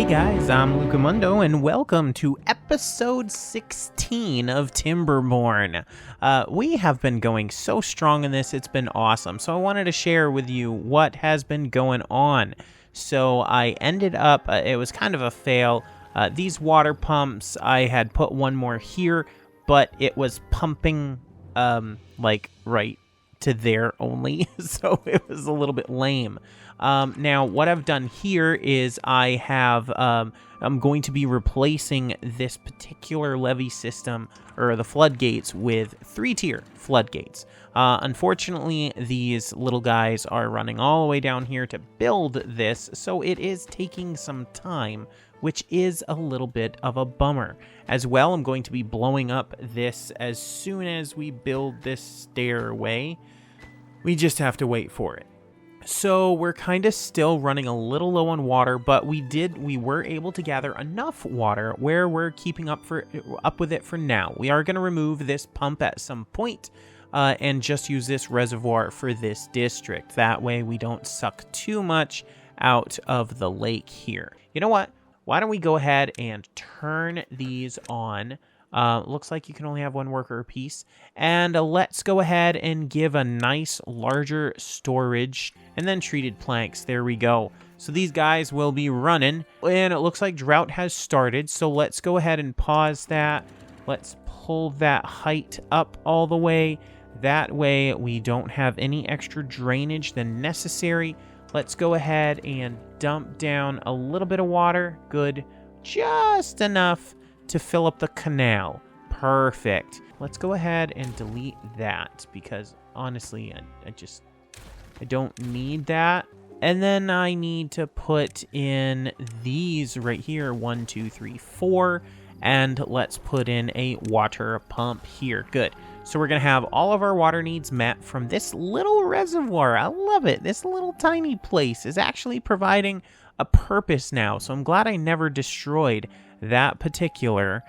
Hey guys, I'm Lukamundo, and welcome to episode 16 of Timberborn. We have been going so strong in this, it's been awesome. So I wanted to share with you what has been going on. So I ended up, it was kind of a fail. These water pumps, I had put one more here, but it was pumping like right to there only, so it was a little bit lame. Now, what I've done here is I have, I'm going to be replacing this particular levee system, or the floodgates, with 3-tier floodgates. Unfortunately, these little guys are running all the way down here to build this, so it is taking some time, which is a little bit of a bummer. As well, I'm going to be blowing up this as soon as we build this stairway. We just have to wait for it. So we're kind of still running a little low on water, but we were able to gather enough water where we're keeping up with it for now. We are going to remove this pump at some point and just use this reservoir for this district. That way we don't suck too much out of the lake here. You know what? Why don't we go ahead and turn these on? Looks like you can only have one worker apiece. And let's go ahead and give a nice larger storage and then treated planks. There we go. So these guys will be running, and it looks like drought has started. So let's go ahead and pause that. Let's pull that height up all the way. That way we don't have any extra drainage than necessary. Let's go ahead and dump down a little bit of water. Good. Just enough to fill up the canal. Perfect. Let's go ahead and delete that because honestly, I don't need that. And then I need to put in these right here, 1, 2, 3, 4, and let's put in a water pump here. Good. So we're gonna have all of our water needs met from this little reservoir. I love it. This little tiny place is actually providing a purpose now. So I'm glad I never destroyed that particular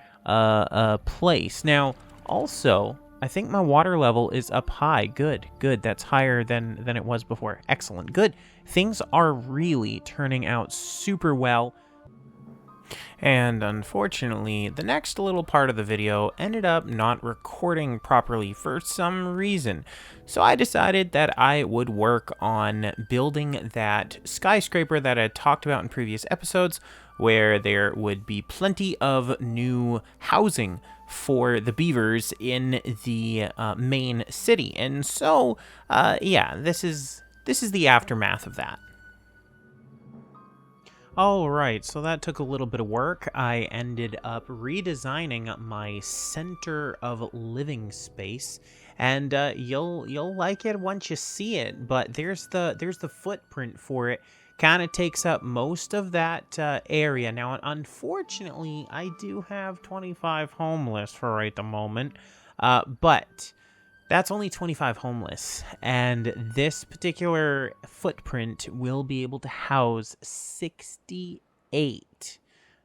place. Now, also, I think my water level is up high. Good. That's higher than it was before. Excellent. Good. Things are really turning out super well. And unfortunately, the next little part of the video ended up not recording properly for some reason. So I decided that I would work on building that skyscraper that I talked about in previous episodes, where there would be plenty of new housing for the beavers in the main city. And so, yeah, this is the aftermath of that. Alright, so that took a little bit of work. I ended up redesigning my center of living space, and you'll like it once you see it. But there's the footprint for it. Kind of takes up most of that area. Now, unfortunately, I do have 25 homeless for right the moment, but that's only 25 homeless, and this particular footprint will be able to house 68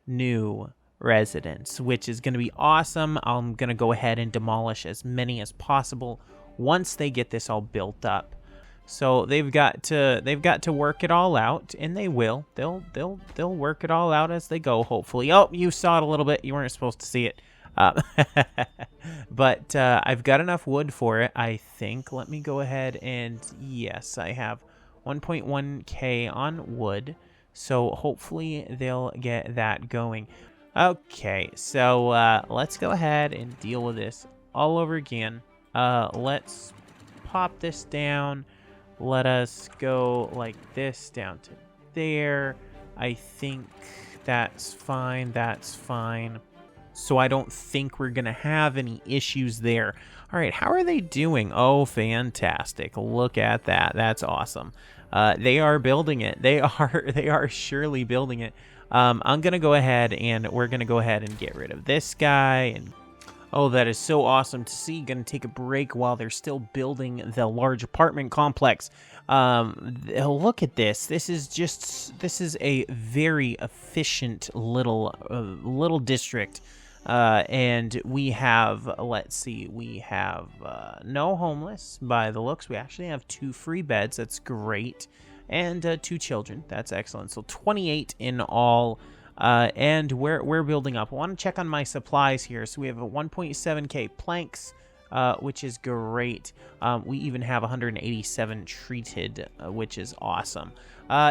new residents, which is going to be awesome. I'm going to go ahead and demolish as many as possible once they get this all built up. So they've got to work it all out, and they will. They'll work it all out as they go, hopefully. Oh, you saw it a little bit. You weren't supposed to see it. But I've got enough wood for it, I think. Let me go ahead and, yes, I have 1.1k on wood, so hopefully they'll get that going. Okay, so let's go ahead and deal with this all over again. Let's pop this down. Let us go like this down to there. I think that's fine. That's fine. So I don't think we're going to have any issues there. All right, how are they doing? Oh, fantastic. Look at that. That's awesome. They are building it. They are surely building it. I'm going to go ahead and we're going to go ahead and get rid of this guy. And oh, that is so awesome to see. Going to take a break while they're still building the large apartment complex. Look at this. This is a very efficient little district. And we have, let's see, we have no homeless by the looks. We actually have 2 free beds. That's great. And 2 children. That's excellent. So 28 in all. and we're building up. I want to check on my supplies here. So we have a 1.7k planks, which is great. We even have 187 treated, which is awesome.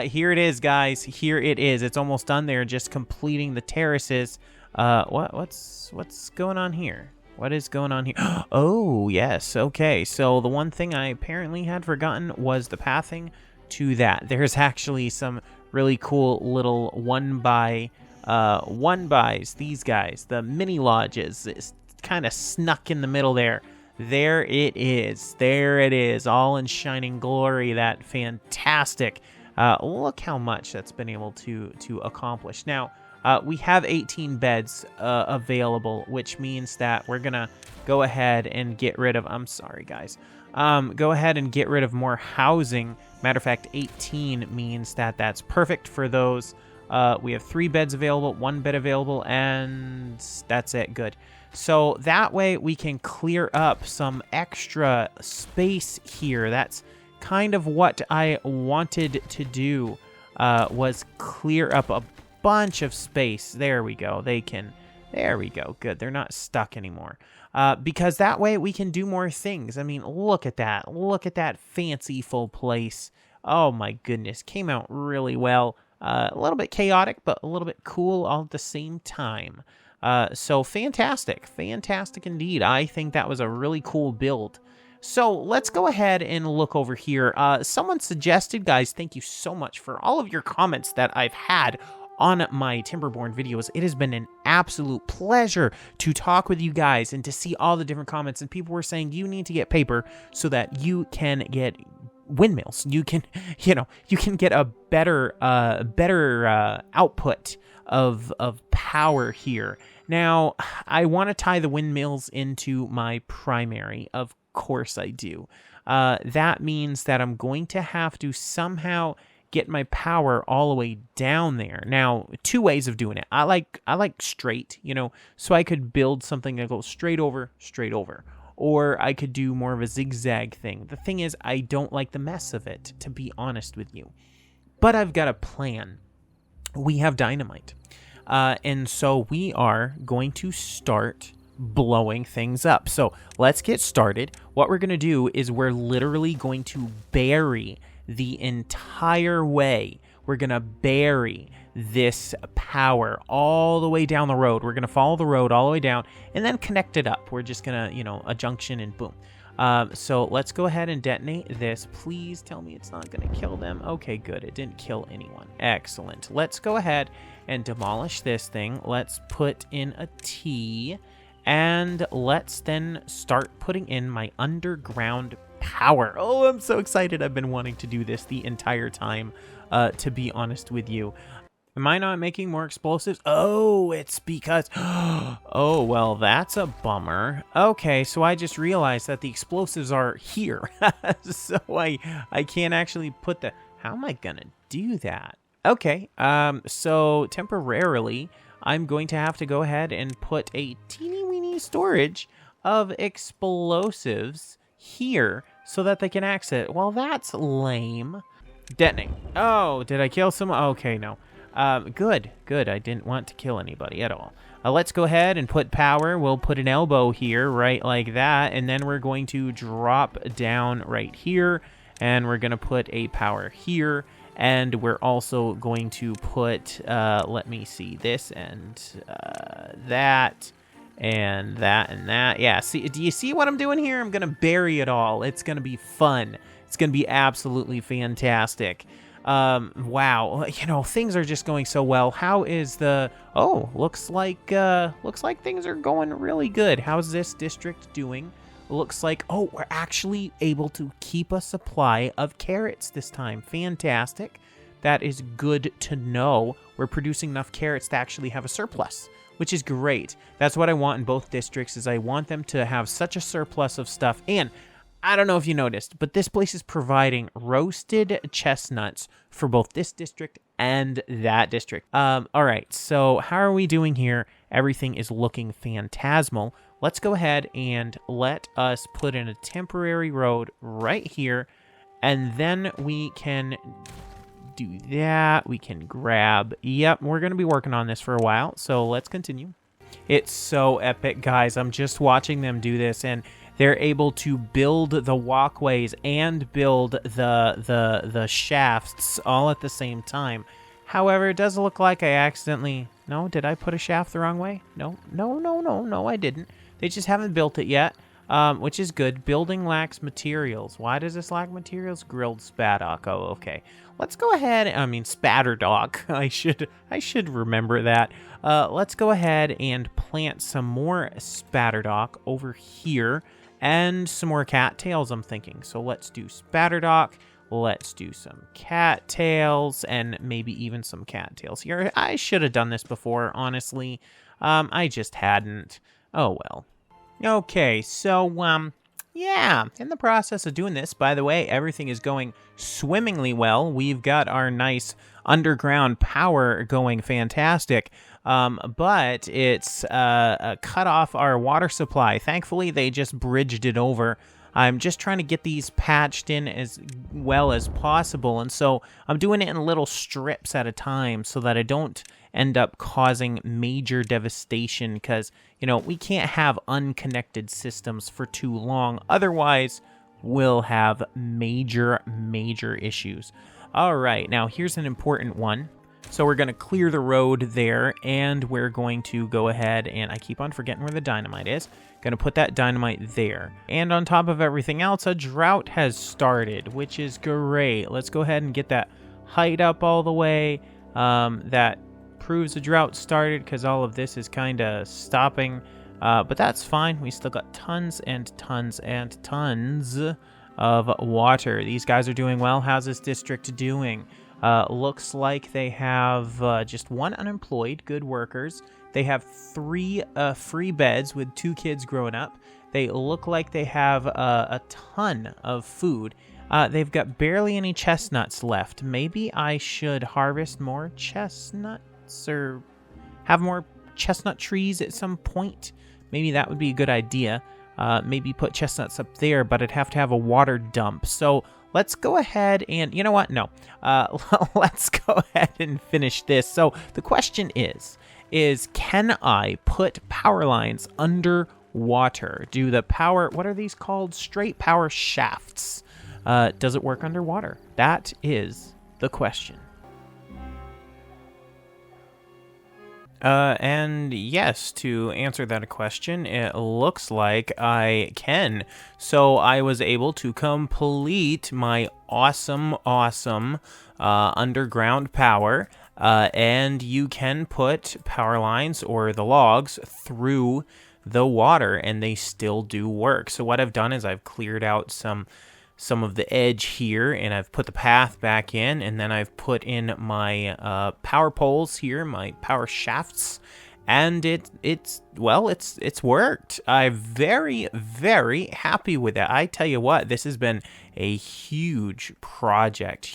Here it is, guys. Here it is. It's almost done there. Just completing the terraces. What's going on here? What is going on here? Oh, yes. Okay. So the one thing I apparently had forgotten was the pathing to that. There's actually some really cool little one bys. These guys, the mini lodges. It's kind of snuck in the middle there. There it is. There it is. All in shining glory. That fantastic. Look how much that's been able to accomplish. Now, we have 18 beds available, which means that we're going to go ahead and get rid of... I'm sorry, guys. Go ahead and get rid of more housing. Matter of fact, 18 means that that's perfect for those. We have 3 beds available, 1 bed available, and that's it. Good. So that way we can clear up some extra space here. That's kind of what I wanted to do, was clear up a bunch of space. There we go. There we go. Good. They're not stuck anymore. Because that way we can do more things. I mean, look at that. Look at that fanciful place. Oh my goodness. Came out really well. A little bit chaotic, but a little bit cool all at the same time. So fantastic. Fantastic indeed. I think that was a really cool build. So let's go ahead and look over here. Someone suggested, guys, thank you so much for all of your comments that I've had on my Timberborn videos. It has been an absolute pleasure to talk with you guys and to see all the different comments. And people were saying you need to get paper so that you can get windmills. You can, you can get a better output of power here. Now, I want to tie the windmills into my primary. Of course I do. That means that I'm going to have to somehow get my power all the way down there. Now, 2 ways of doing it. I like straight, so I could build something that goes straight over, or I could do more of a zigzag thing. The thing is, I don't like the mess of it, to be honest with you. But I've got a plan. We have dynamite. And so we are going to start blowing things up. So let's get started. What we're going to do is we're literally going to bury the entire way. We're going to bury this power all the way down the road. We're going to follow the road all the way down and then connect it up. We're just going to, a junction and boom. So let's go ahead and detonate this. Please tell me it's not going to kill them. Okay, good. It didn't kill anyone. Excellent. Let's go ahead and demolish this thing. Let's put in a T, and let's then start putting in my underground power. Oh, I'm so excited. I've been wanting to do this the entire time, to be honest with you. Am I not making more explosives? Oh, it's because... Oh, well, that's a bummer. Okay, so I just realized that the explosives are here. So I can't actually put the... How am I gonna do that? Okay, so temporarily, I'm going to have to go ahead and put a teeny-weeny storage of explosives here so that they can exit. Well, that's lame. Detonate. Oh, did I kill someone? Okay, no. Good. I didn't want to kill anybody at all. Let's go ahead and put power. We'll put an elbow here, right like that. And then we're going to drop down right here. And we're going to put a power here. And we're also going to put, let me see, this and that. And that and that. Yeah, see, do you see what I'm doing here? I'm going to bury it all. It's going to be fun. It's going to be absolutely fantastic. Wow, things are just going so well. How is the... Oh, looks like things are going really good. How's this district doing? Looks like... Oh, we're actually able to keep a supply of carrots this time. Fantastic. That is good to know. We're producing enough carrots to actually have a surplus, which is great. That's what I want in both districts, is I want them to have such a surplus of stuff. And I don't know if you noticed, but this place is providing roasted chestnuts for both this district and that district. All right, so how are we doing here? Everything is looking phantasmal. Let's go ahead and let us put in a temporary road right here, and then we can do that. We can grab... Yep, we're going to be working on this for a while, so let's continue. It's so epic, guys. I'm just watching them do this, and they're able to build the walkways and build the shafts all at the same time. However, it does look like I accidentally... No, did I put a shaft the wrong way? No, I didn't. They just haven't built it yet, which is good. Building lacks materials. Why does this lack materials? Grilled spaddock. Oh, okay. Let's go ahead. I mean, spatterdock. I should remember that. Let's go ahead and plant some more spatterdock over here and some more cattails, I'm thinking. So let's do spatterdock. Let's do some cattails and maybe even some cattails here. I should have done this before, honestly. I just hadn't. Oh, well. Okay, so, yeah, in the process of doing this, by the way, everything is going swimmingly well. We've got our nice underground power going fantastic, but it's cut off our water supply. Thankfully, they just bridged it over. I'm just trying to get these patched in as well as possible, and so I'm doing it in little strips at a time so that I don't end up causing major devastation because, you know, we can't have unconnected systems for too long. Otherwise, we'll have major issues. All right, now here's an important one. So we're going to clear the road there, and we're going to go ahead, and I keep on forgetting where the dynamite is. Going to put that dynamite there. And on top of everything else, a drought has started, which is great. Let's go ahead and get that height up all the way. That proves the drought started because all of this is kind of stopping. But that's fine. We still got tons and tons and tons of water. These guys are doing well. How's this district doing? Looks like they have just one unemployed, good workers. They have 3 free beds with 2 kids growing up. They look like they have a ton of food. They've got barely any chestnuts left. Maybe I should harvest more chestnuts or have more chestnut trees at some point. Maybe that would be a good idea. Maybe put chestnuts up there, but I'd have to have a water dump. So let's go ahead and, you know what? No. Let's go ahead and finish this. So the question is can I put power lines underwater? Do the power, what are these called? Straight power shafts. Does it work underwater? That is the question. And yes, to answer that question, it looks like I can. So I was able to complete my awesome underground power. And you can put power lines or the logs through the water, and they still do work. So what I've done is I've cleared out some of the edge here, and I've put the path back in, and then I've put in my power poles here, my power shafts, and it's worked. I'm very happy with that. I tell you what, this has been a huge project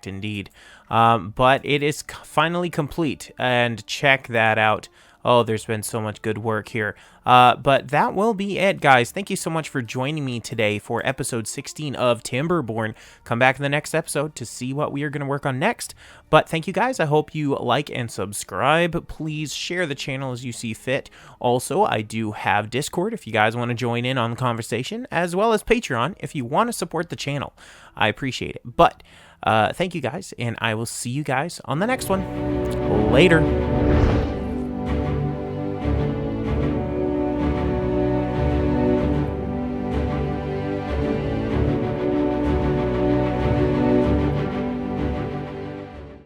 indeed. But it is finally complete, and check that out. Oh, there's been so much good work here. But that will be it, guys. Thank you so much for joining me today for episode 16 of Timberborn. Come back in the next episode to see what we are going to work on next. But thank you, guys. I hope you like and subscribe. Please share the channel as you see fit. Also, I do have Discord if you guys want to join in on the conversation, as well as Patreon if you want to support the channel. I appreciate it. But thank you, guys, and I will see you guys on the next one. Later.